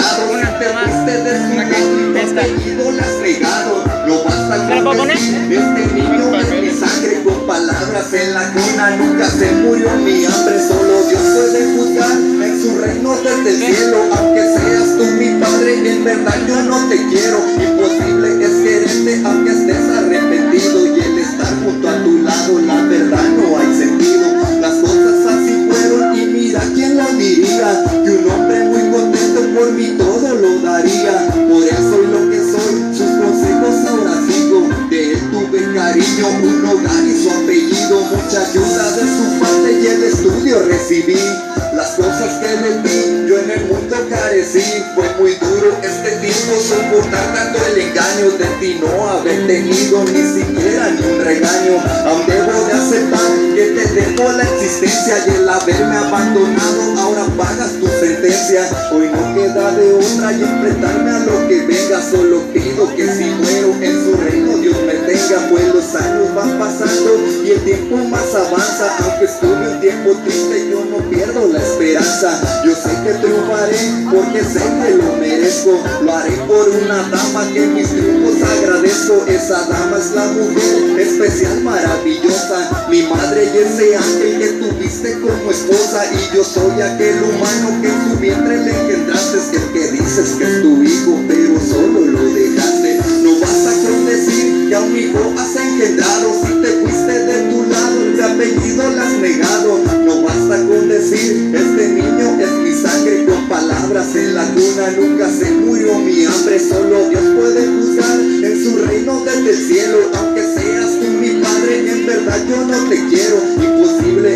lado. Te fuiste de su lado y tu apellido lo has negado. No basta con decir, este niño es mi sangre. Con palabras en la cuna nunca se murió mi hambre. Solo Dios puede juzgar en su reino desde el cielo. Aunque seas tú mi padre, en verdad yo no te quiero. Imposible es quererte aunque estés arrepentido. Y el estar junto a tu lado, la verdad no hay sentido. Las cosas así fueron y mira quién lo diría. Que un hombre muy contento por mí todo lo daría. Por eso soy lo que soy, sus consejos ahora sigo. De él tuve cariño, un hogar y su apellido. Mucha ayuda de su parte y el estudio recibí. Las cosas que le di, yo en el mundo carecí. Fue muy duro este tiempo soportar tanto el engaño de ti, no haber tenido ni siquiera ni un regaño. Aún debo de aceptar que te debo la existencia y el haberme abandonado ahora pagas tu sentencia. Hoy no queda de otra y enfrentarme a lo que venga. Solo pido que si muero en su reino Dios me tenga. Pues los años van pasando y el tiempo más avanza. Aunque estuve un tiempo triste yo no pierdo la esperanza. Yo sé que triunfaré porque sé que lo merezco. Lo haré por una dama que mis triunfos agradezco. Esa dama es la mujer especial, maravillosa, mi madre y ese ángel que tuviste como esposa. Y yo soy aquel humano que en tu vientre le engendraste. Es el que dices que es tu hijo pero solo lo dejaste. No basta con decir que a un hijo has engendrado. Si te fuiste de tu lado, tu apellido lo has negado. No basta con decir este niño es mi sangre. Con palabras en la cuna nunca se murió mi hambre. Solo Dios puede juzgar en su reino desde el cielo. Aunque seas tú mi padre, en verdad yo no te quiero. Imposible